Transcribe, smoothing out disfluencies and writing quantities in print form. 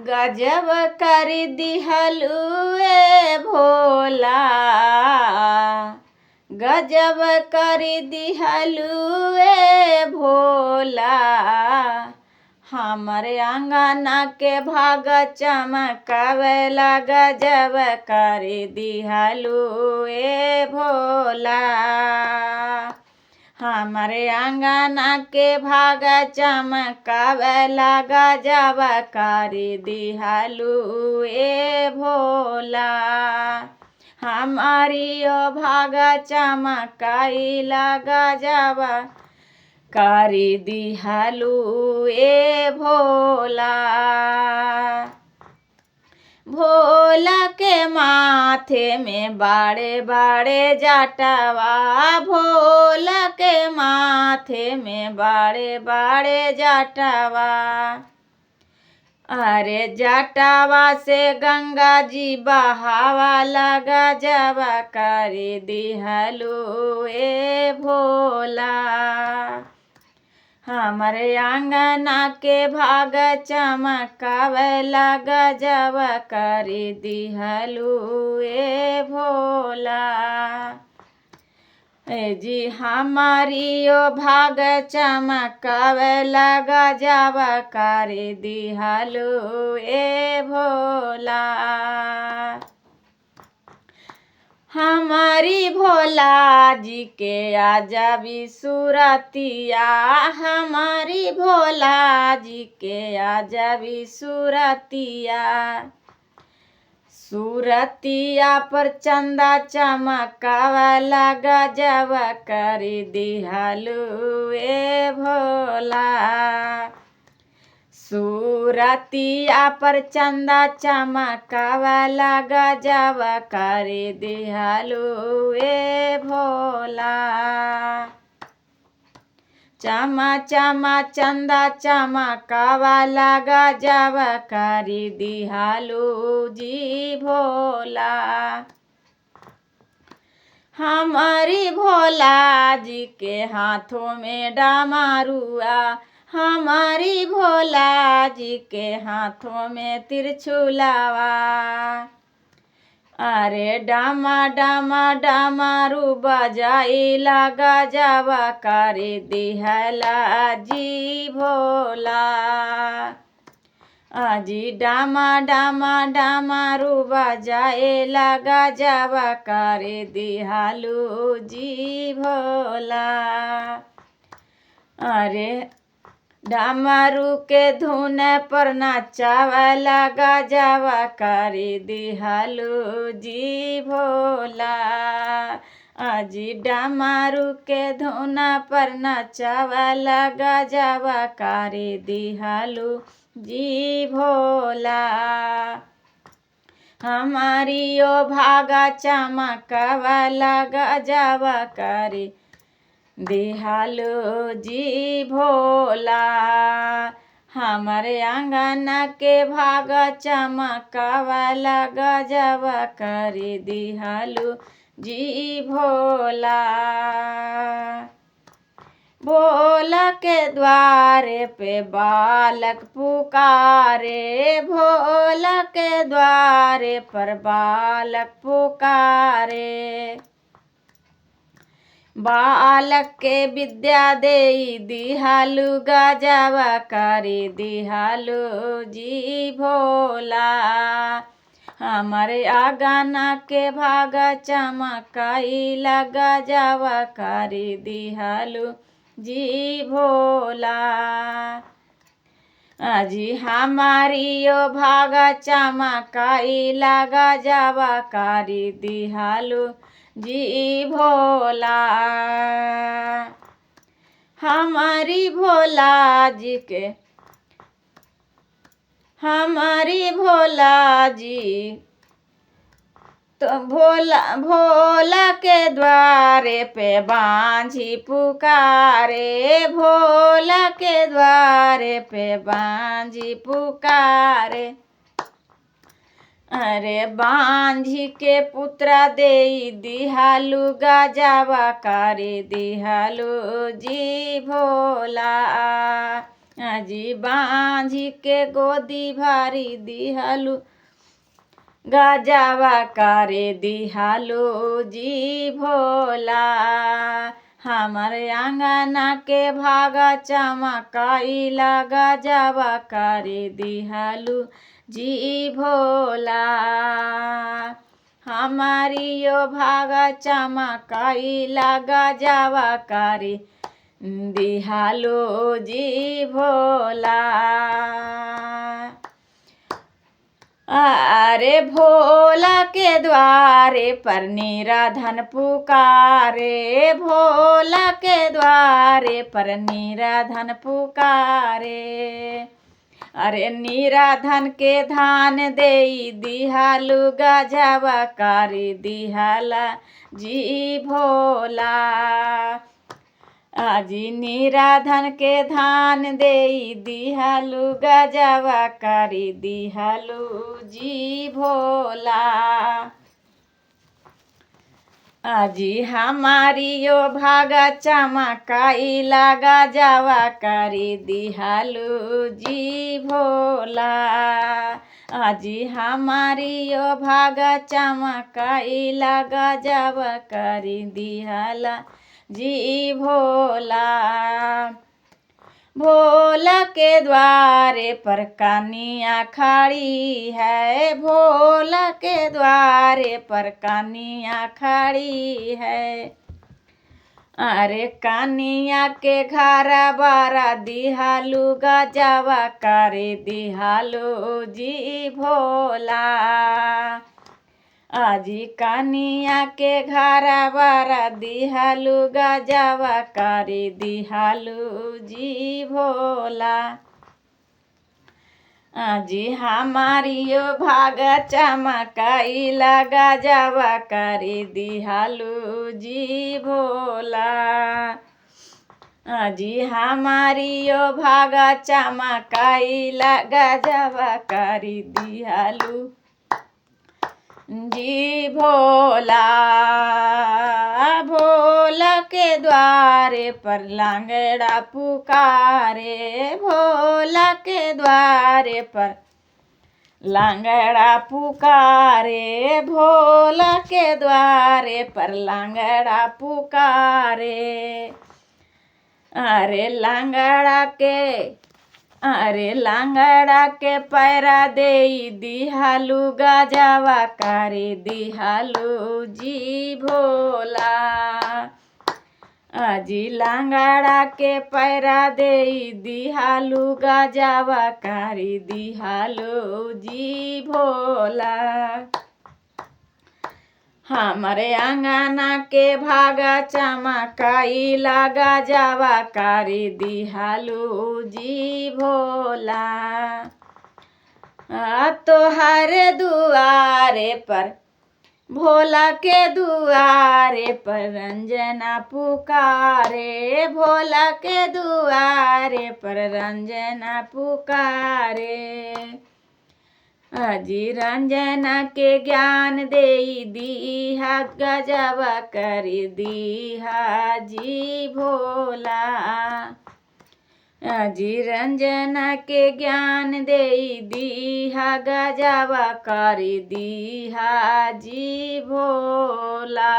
गजब कर दिहलू ए भोला, गजब कर दिहलू ए भोला। हमरे आंगना के भाग चमकावेला, गजब कर दिहलू ए भोला। हमरे आंगना के भाग चमकावेला, गजब कर दिहलू ए भोला। हमारी ओ भाग चमकाइला, गजब कर दिहलू ए भोला। भोला के माथे में बड़े बड़े जटवा, भोला के माथे में बड़े बड़े जटवा। अरे जटवा से गंगा जी बहावाला, गजब कर दिहलू ए भोला। हमरे आंगना के भाग चमकावेला, गजब कर दिहलू ए भोला। जी हमारी ओ भाग चमकावेला, गजब कर दिहलू ए भोला। हमारी भोला जी के आजबी सूरतिया, हमारी भोला जी के आजबी सूरतिया। सूरतिया पर चंदा चमकावेला, गजब कर दिहलू ए भोला। सूरतिया पर चंदा चमकावेला, गजब कर दिहलू ए भोला। चमा चमा चंदा चमकावेला, गजब कर दिहलू जी भोला। हमारी भोला जी के हाथों में डमरुआ, हमारी भोला जी के हाथों में त्रिशूलवा। अरे डामा डामा डमरू बजाइला, गजब कर दिहला जी भोला। अजी डामा डामा डमरू बजाइला, गजब कर दिहलू जी भोला। अरे डमरू के धुन पर नचावेला, गजब कर दिहलू जी भोला। अजी डमरू के धुन पर नचावेला, गजब कर दिहलू जी भोला। हमारी ओ भागा चमकावेला, गजब कर दिहलू जी भोला। हमरे आंगना के भाग चमकावेला, गजब कर दिहलू जी भोला। भोला के द्वारे पे बालक पुकारे, भोला के द्वारे पर बालक पुकारे। बालक के विद्या दे दिहलू, गजब कर दिहलू जी भोला। हमारे आंगना के भाग चमकाइला, गजब कर दिहलू जी भोला। अजी हमारी ओ भाग चमकाइला, गजब कर दिहलू जी भोला। हमारी भोला जी के, हमारी भोला जी तो भोला के द्वारे पे बांझी पुकारे, भोला के द्वारे पे बांझी पुकारे। अरे बांझी के पुत्रा दे दिहलू, गजब कर दिहलू जी भोला। अजी बांझी के गोदी भारी दिहलु गजवा करे दिहलु जी भोला। हमर आंगना के भागा चमकाइला गजवा करे दिहलु जी भोला। हमारियो भागा चमकाइला गजवा करे दिहलु जी भोला। अरे भोला के द्वारे पर निराधन पुकारे, भोला के द्वारे पर निराधन पुकारे। अरे निराधन के धान देई दिहलु गजवा करे दिहला जी भोला। अजी निराधन के धान देई दिहलु गजवा करे दिहलु जी भोला। अजी हमारियो भागा चमकाइला गजवा करे दिहलु जी भोला। अजी हमारियो भागा चमकाइला गजवा करे दिहला जी भोला। भोला के द्वारे पर कनिया खड़ी है, भोला के द्वारे पर कनिया खड़ी है। अरे कनिया के घर बारा दिहलु गजवा करे दिहलु जी भोला। अजी कनिया के घर बारा दिहलु गजवा करे दिहलु जी भोला। अजी हमारियो भागा चमकाइला गजवा करे दिहलु जी भोला। अजी हमारियो भागा चमकाइला गजवा करे दिहलु जी भोला। भोला के द्वारे पर लंगड़ा पुकारे, भोला के द्वारे पर लंगड़ा पुकारे, भोला के द्वारे पर लंगड़ा पुकारे। अरे लंगड़ा के पैरा देई दिहलु गजवा करे दिहलु जी भोला। अजी लंगड़ा के पैरा देई दिहलु गजवा करे दिहलु जी भोला। हमारे आंगना के भागा चमकाइला गजवा करे दिहलु जी भोला। तोहर दुआरे पर भोला के दुआरे पर रंजना पुकारे, भोला के दुआरे पर रंजना पुकारे। अजी रंजना के ज्ञान देई दिहा गजवा करे दिहा जी भोला। अजी रंजना के ज्ञान देई दिहा गजवा करे दिहा जी भोला।